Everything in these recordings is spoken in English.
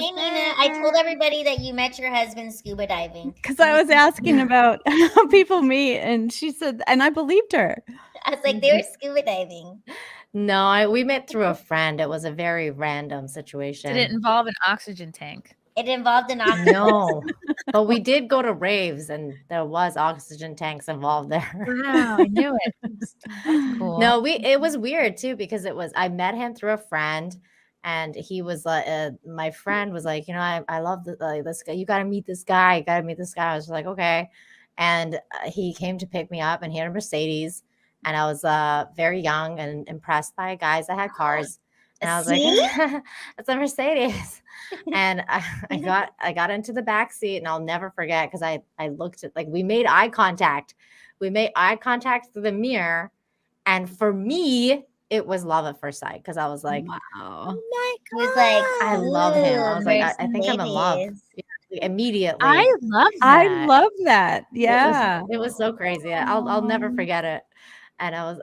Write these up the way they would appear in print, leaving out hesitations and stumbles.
Hey, Niina, I told everybody that you met your husband scuba diving. Because I was asking about how people meet, and she said, and I believed her. I was like, they were scuba diving. No, we met through a friend. It was a very random situation. Did it involve an oxygen tank? It involved an octopus. No, but we did go to raves, and there was oxygen tanks involved there. Wow, I knew it. That's cool. No, it was weird too because I met him through a friend, and he was my friend was like, I love this guy. You got to meet this guy. You got to meet this guy. I was like, okay, and he came to pick me up, and he had a Mercedes, and I was very young and impressed by guys that had cars, and I was like, it's a Mercedes. And I got into the back seat, and I'll never forget because I looked at, like, we made eye contact. We made eye contact through the mirror, and for me, it was love at first sight because I was like, wow. Oh my God. It was like, I love him. I was like, I think I'm in love immediately. I love that. I love that. Yeah. It was so crazy. I'll never forget it. And I was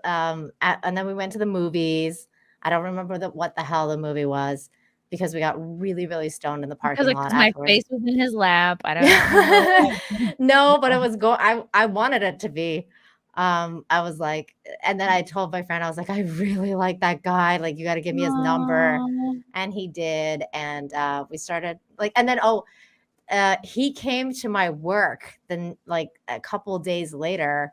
and then we went to the movies. I don't remember what the hell the movie was because we got really, really stoned in the parking lot. Because my face was in his lap. I don't know. No, but it was I wanted it to be. I was like, and then I told my friend, I was like, I really like that guy. Like, you got to give me his number. And he did. And we started and then, he came to my work then like a couple of days later,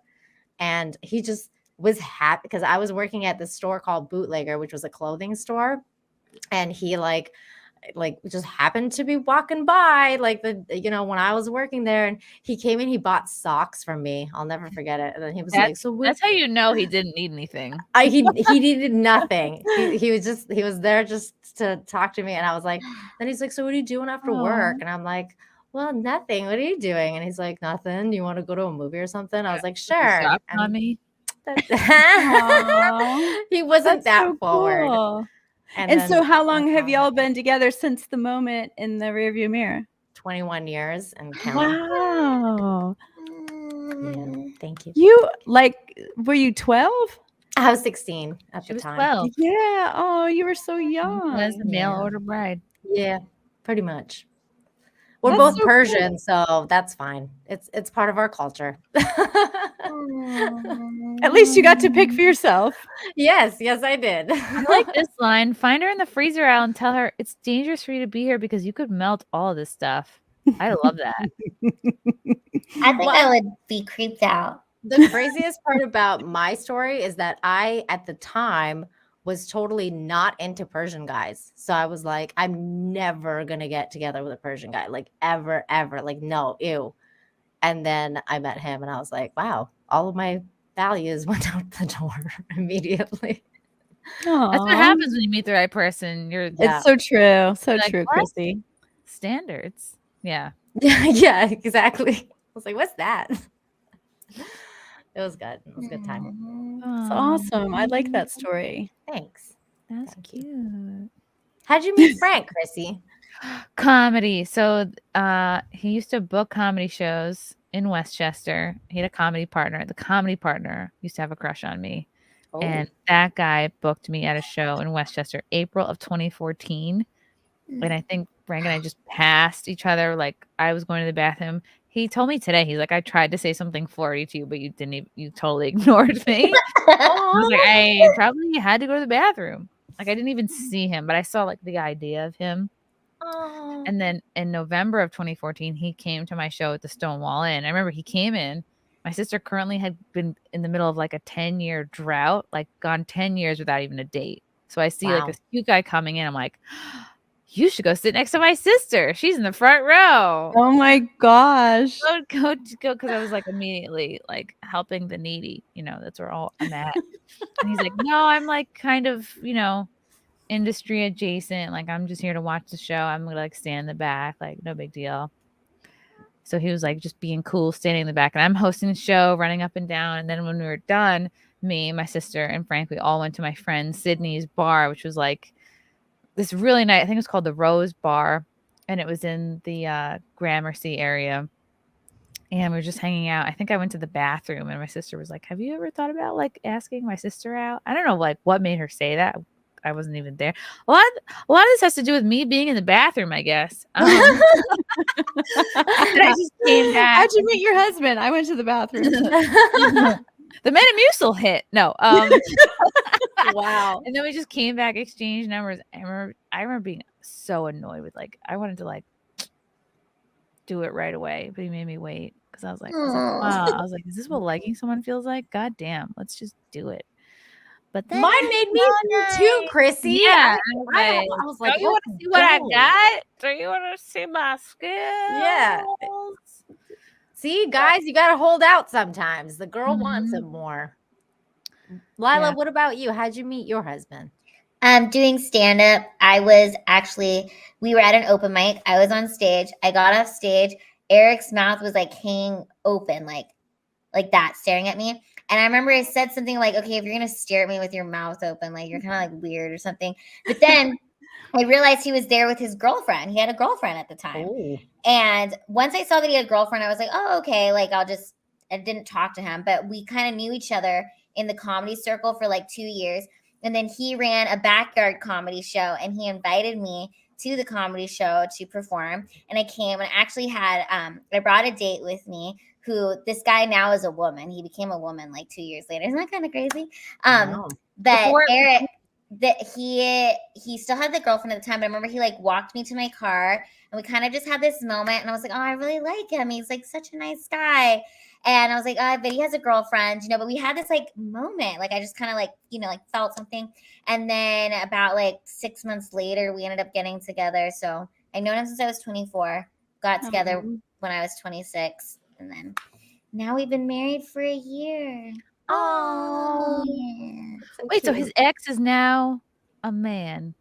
and he just was happy because I was working at this store called Bootlegger, which was a clothing store. And he like just happened to be walking by when I was working there, and he came in, he bought socks from me. I'll never forget it. And then he was like, so that's how you know he didn't need anything. He needed nothing. He was there just to talk to me. And I was like, then he's like, so what are you doing after work? And I'm like, well, nothing. What are you doing? And he's like, nothing. You want to go to a movie or something? I was like, sure. On me. He wasn't that so forward. Cool. And so how long have y'all been together since the moment in the rearview mirror? 21 years and counting. Wow. Yeah, thank you. Were you 12? I was 16 at the time. 12. Yeah. Oh, you were so young. As a mail order bride. Yeah, pretty much. We're both so Persian, cool. So that's fine. It's part of our culture. At least you got to pick for yourself. Yes, I did. I like this line. Find her in the freezer aisle and tell her it's dangerous for you to be here because you could melt all of this stuff. I love that. I think I would be creeped out. The craziest part about my story is that I, at the time, was totally not into Persian guys. So I was like, I'm never going to get together with a Persian guy, like ever. Like, no, ew. And then I met him and I was like, wow, all of my values went out the door immediately. Aww. That's what happens when you meet the right person. It's so true. So like, true, Chrissy. Standards. Yeah. Yeah, exactly. I was like, what's that? It was good. It was a good time. It's awesome. I like that story. Thanks. That's cute. How'd you meet Frank, Chrissy? Comedy. So he used to book comedy shows in Westchester. He had a comedy partner. The comedy partner used to have a crush on me. Oh. And that guy booked me at a show in Westchester, April of 2014. And I think Frank and I just passed each other. Like, I was going to the bathroom. He told me today, he's like, I tried to say something flirty to you, but you totally ignored me. I was like, I probably had to go to the bathroom. Like, I didn't even see him, but I saw like the idea of him. Oh. And then in November of 2014, he came to my show at the Stonewall Inn. I remember he came in. My sister currently had been in the middle of like a 10-year drought, like gone 10 years without even a date. So I see like this cute guy coming in. I'm like, you should go sit next to my sister. She's in the front row. Oh my gosh. Go because I was like immediately like helping the needy. That's where I'm at. And he's like, no, I'm like kind of, industry adjacent. Like, I'm just here to watch the show. I'm gonna like stand in the back, like no big deal. So he was like just being cool, standing in the back, and I'm hosting the show, running up and down. And then when we were done, me, my sister, and Frank, we all went to my friend Sydney's bar, which was like this really nice, I think it was called the Rose Bar, and it was in the Gramercy area. And we were just hanging out. I think I went to the bathroom, and my sister was like, have you ever thought about like asking my sister out? I don't know like what made her say that, I wasn't even there. A lot of this has to do with me being in the bathroom, I guess. I just came back. How'd you meet your husband? I went to the bathroom. The Metamucil hit. No. Wow. And then we just came back, exchanged numbers. I remember being so annoyed with I wanted to do it right away, but he made me wait because I was like, wow. I was like, is this what liking someone feels like? God damn, let's just do it. But then Mine made me feel too, Chrissy. Yeah, I was like, do you want to see what I got? Do you want to see my skills? Yeah. See, guys, you got to hold out sometimes. The girl wants him more. Lila, what about you? How'd you meet your husband? Doing stand-up. We were at an open mic. I was on stage. I got off stage. Eric's mouth was hanging open, like that, staring at me. And I remember I said something like, okay, if you're going to stare at me with your mouth open, you're kind of weird or something. But then I realized he was there with his girlfriend. He had a girlfriend at the time. Oh. And once I saw that he had a girlfriend, I was like, oh, okay. I didn't talk to him, but we kind of knew each other in the comedy circle for 2 years. And then he ran a backyard comedy show and he invited me to the comedy show to perform. And I came and I actually had, I brought a date with me who this guy now is a woman. He became a woman 2 years later. Isn't that kind of crazy? But Eric, he still had the girlfriend at the time, but I remember he walked me to my car and we kind of just had this moment and I was like, oh, I really like him. He's such a nice guy. And I was like, but he has a girlfriend, but we had this moment. I just kind of felt something. And then about 6 months later, we ended up getting together. So I known him since I was 24, got together when I was 26. And then now we've been married for a year. Oh, yeah. Wait, so his ex is now a man?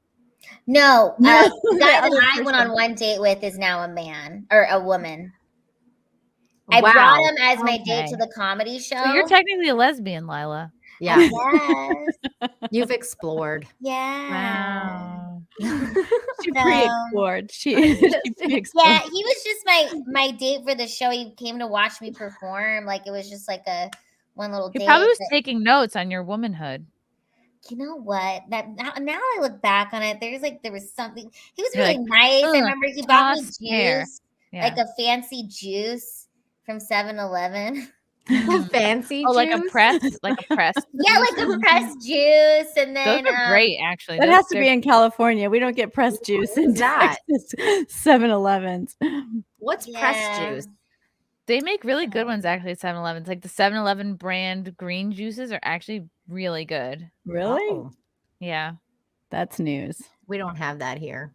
No, the guy that I went on one date with is now a man or a woman. I brought him as my date to the comedy show. So you're technically a lesbian, Lila. Yeah. Yes. You've explored. Yeah. Wow. She pre-explored. She pre-explored. Yeah, he was just my date for the show. He came to watch me perform. It was just a one little date. He probably was taking notes on your womanhood. You know what? That now I look back on it, there was something. He was really nice. I remember he bought me juice, a fancy juice from 7-Eleven. Fancy juice? Like a press? Yeah, a pressed juice. And then those are great, actually. That has to be in California. We don't get pressed juice in Texas 7-Elevens. What's pressed juice? They make really good ones, actually, at 7-Elevens. The 7-Eleven brand green juices are actually really good. Really? Oh. Yeah. That's news. We don't have that here.